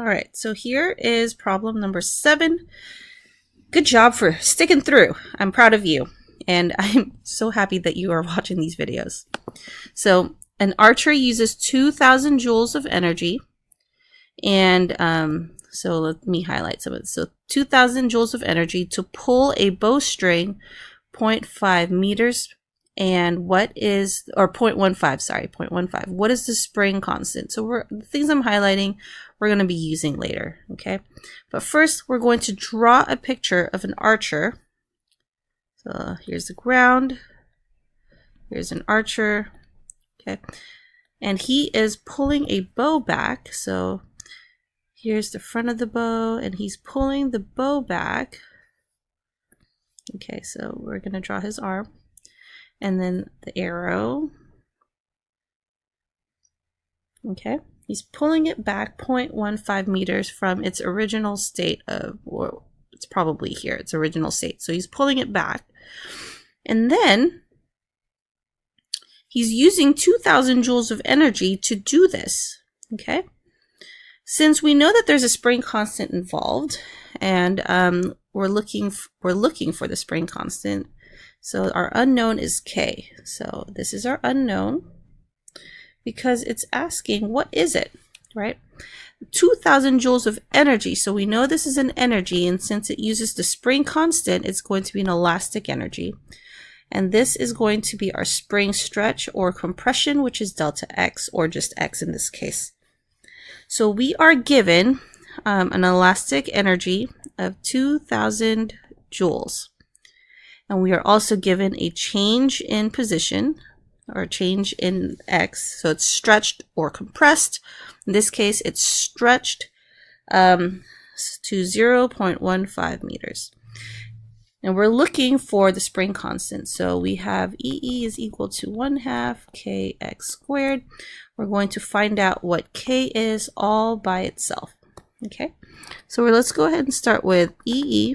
All right, so here is problem number 7. Good job for sticking through. I'm proud of you. And I'm so happy that you are watching these videos. So an archer uses 2,000 joules of energy. And so let me highlight some of this. So 2,000 joules of energy to pull a bowstring 0.5 meters. And what is, or 0.15, sorry, 0.15. What is the spring constant? So the things I'm highlighting, we're going to be using later, okay? But first, we're going to draw a picture of an archer. So here's the ground. Here's an archer, okay? And he is pulling a bow back. So here's the front of the bow, and he's pulling the bow back. Okay, so we're going to draw his arm. And then the arrow. Okay, he's pulling it back 0.15 meters from its original state of, or it's probably here, its original state. So he's pulling it back. And then he's using 2,000 joules of energy to do this. Okay, since we know that there's a spring constant involved, and we're looking for the spring constant. So our unknown is K. So this is our unknown because it's asking what is it, right? 2,000 joules of energy. So we know this is an energy, and since it uses the spring constant, it's going to be an elastic energy. And this is going to be our spring stretch or compression, which is delta X, or just X in this case. So we are given an elastic energy of 2,000 joules. And we are also given a change in position, or change in X. So it's stretched or compressed. In this case, it's stretched to 0.15 meters. And we're looking for the spring constant. So we have EE is equal to 1/2 kx squared. We're going to find out what K is all by itself. Okay, so let's go ahead and start with EE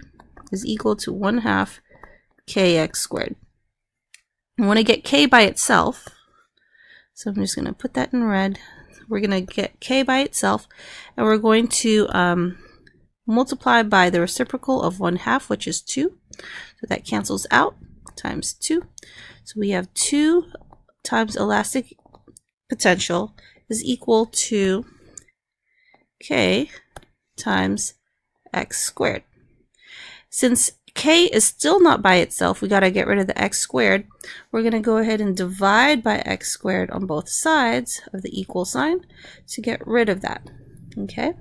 is equal to 1/2 kx squared. I want to get K by itself, so I'm just going to put that in red. We're going to get K by itself, and we're going to multiply by the reciprocal of 1/2, which is 2. So that cancels out, times 2. So we have 2 times elastic potential is equal to K times x squared. Since K is still not by itself, we got to get rid of the x squared. We're going to go ahead and divide by x squared on both sides of the equal sign to get rid of that. Okay?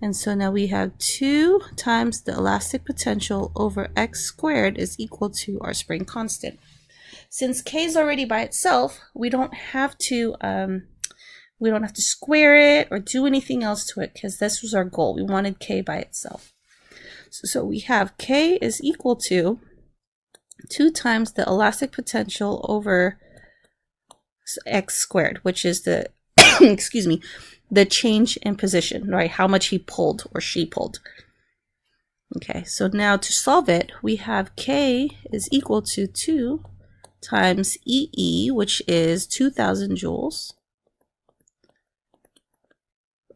And so now we have 2 times the elastic potential over x squared is equal to our spring constant. Since K is already by itself, we don't have to square it or do anything else to it, because this was our goal. We wanted K by itself. So we have K is equal to 2 times the elastic potential over x squared, which is the excuse me, the change in position, right? How much he pulled or she pulled. Okay, so now to solve it, we have K is equal to 2 times EE, which is 2,000 joules,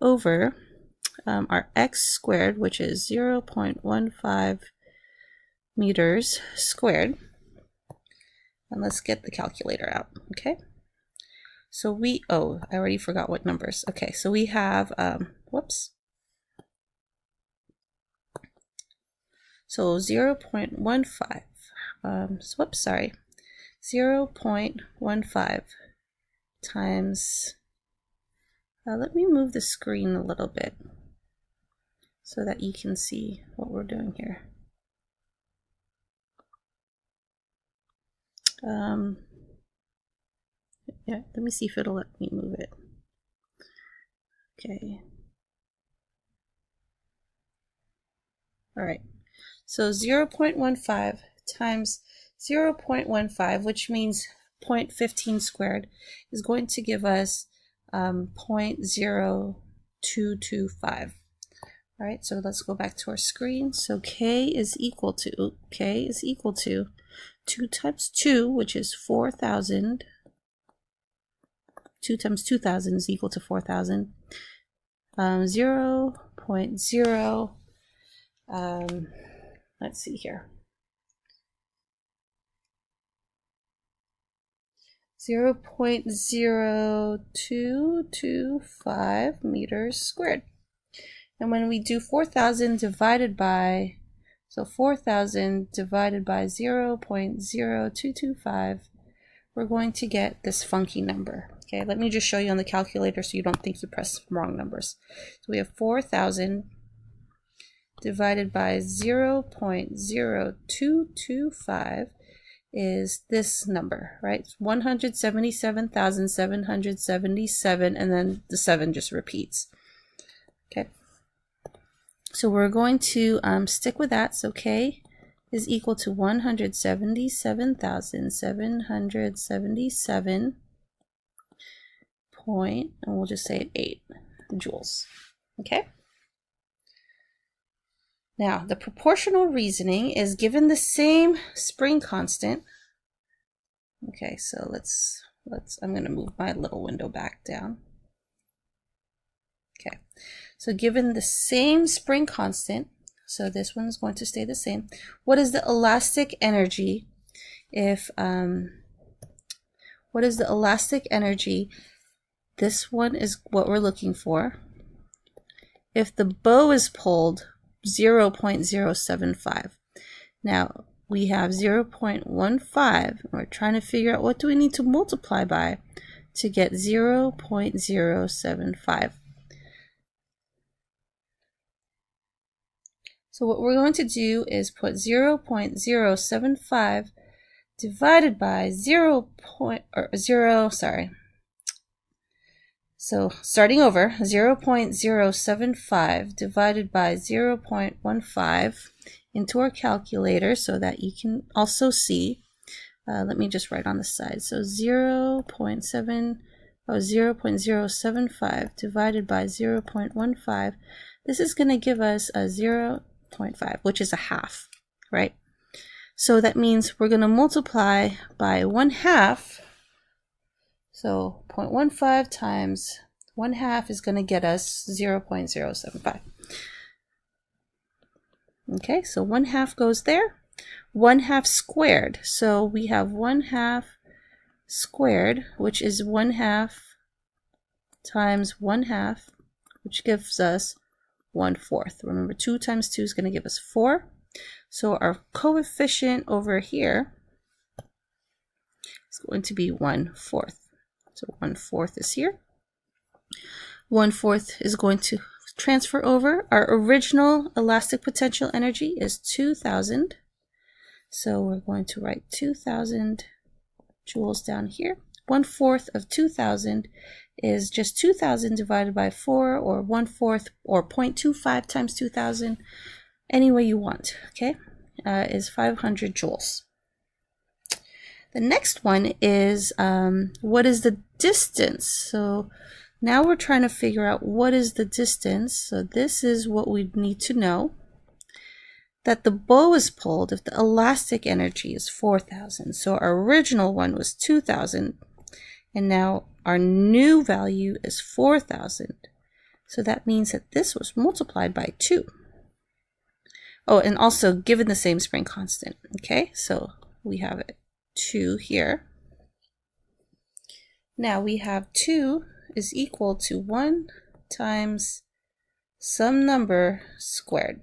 over our x squared, which is 0.15 meters squared. And let's get the calculator out, okay? So I already forgot what numbers. Okay, so we have, whoops. So 0.15, whoops, sorry. 0.15 times, let me move the screen a little bit so that you can see what we're doing here. Yeah, let me see if it'll let me move it. Okay. All right. So 0.15 times 0.15, which means 0.15 squared, is going to give us 0.0225. All right, so let's go back to our screen. So K is equal to 2 times 2, which is 4,000. 2 times 2,000 is equal to 4,000. 0.0, let's see here, 0.0225 meters squared. And when we do 4,000 divided by, so 4,000 divided by 0.0225, we're going to get this funky number. Okay, let me just show you on the calculator so you don't think you press wrong numbers. So we have 4,000 divided by 0.0225 is this number, right? It's 177,777, and then the 7 just repeats. Okay, so we're going to stick with that. So K is equal to 177,777 point, and we'll just say 8 joules. Okay. Now, the proportional reasoning is given the same spring constant. Okay, so let's I'm going to move my little window back down. Okay, so given the same spring constant, so this one is going to stay the same. What is the elastic energy if, what is the elastic energy? This one is what we're looking for. If the bow is pulled 0.075. Now we have 0.15. We're trying to figure out what do we need to multiply by to get 0.075. So what we're going to do is put 0.075 divided by 0. So starting over, 0.075 divided by 0.15 into our calculator so that you can also see. Let me just write on the side. So 0.075 divided by 0.15. This is going to give us a 0.5, which is a half, right? So that means we're going to multiply by 1/2. So 0.15 times 1/2 is going to get us 0.075. Okay, so 1/2 goes there. 1/2 squared. So we have 1/2 squared, which is 1/2 times 1/2, which gives us 1/4. Remember, 2 times 2 is going to give us 4. So our coefficient over here is going to be 1/4. So 1/4 is here. 1/4 is going to transfer over. Our original elastic potential energy is 2,000. So we're going to write 2,000 joules down here. 1/4 of 2,000 is just 2,000 divided by 4, or 1/4, or 0.25 times 2,000. Any way you want, okay, is 500 joules. The next one is what is the distance? So now we're trying to figure out what is the distance. So this is what we need to know. That the bow is pulled if the elastic energy is 4,000. So our original one was 2,000, and now our new value is 4,000. So that means that this was multiplied by 2. Oh, and also given the same spring constant. Okay, so we have it 2 here. Now we have 2 is equal to 1 times some number squared.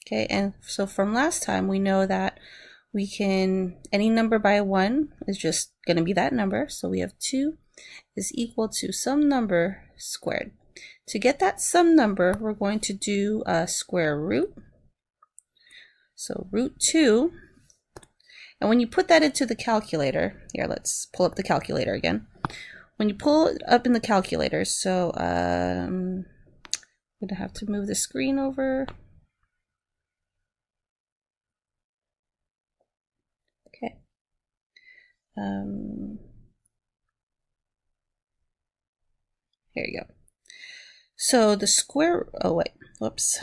Okay, and so from last time we know that we can, any number by 1 is just going to be that number. So we have 2 is equal to some number squared. To get that some number, we're going to do a square root. So root 2. And when you put that into the calculator, here, let's pull up the calculator again. When you pull it up in the calculator, so I'm going to have to move the screen over. Okay. Here you go. So the square, oh wait, whoops.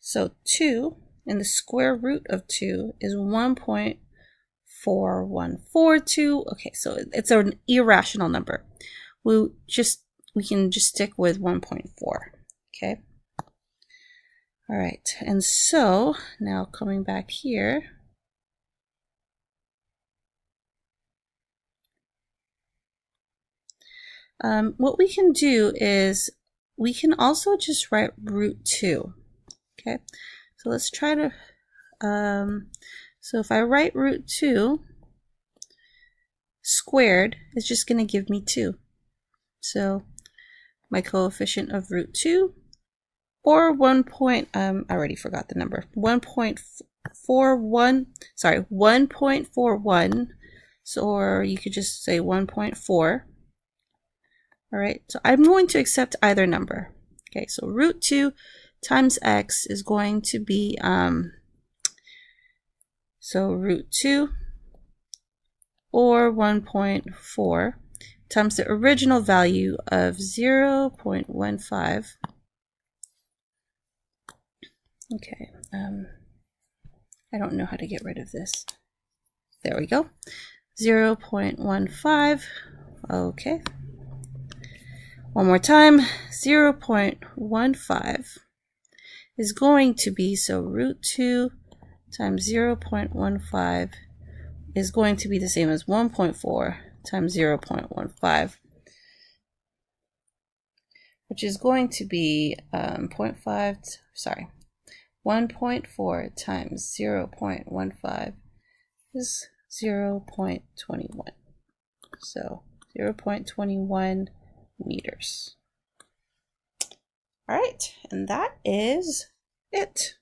So 2 and the square root of 2 is 1.4142. Okay, so it's an irrational number. We just we can just stick with 1.4. Okay. All right, and so now coming back here, what we can do is we can also just write root 2. Okay, so let's try to, so if I write root 2 squared, it's just going to give me 2. So my coefficient of root 2, or 1 point, I already forgot the number, 1.41, sorry, 1.41, so, or you could just say 1.4. All right, so I'm going to accept either number. Okay, so root 2 times x is going to be, so root 2 or 1.4 times the original value of 0.15. Okay, I don't know how to get rid of this. There we go. 0.15. Okay. One more time. 0.15 is going to be, so root 2 times 0.15 is going to be the same as 1.4 times 0.15, which is going to be 1.4 times 0.15 is 0.21. So 0.21 meters. All right, and that is it.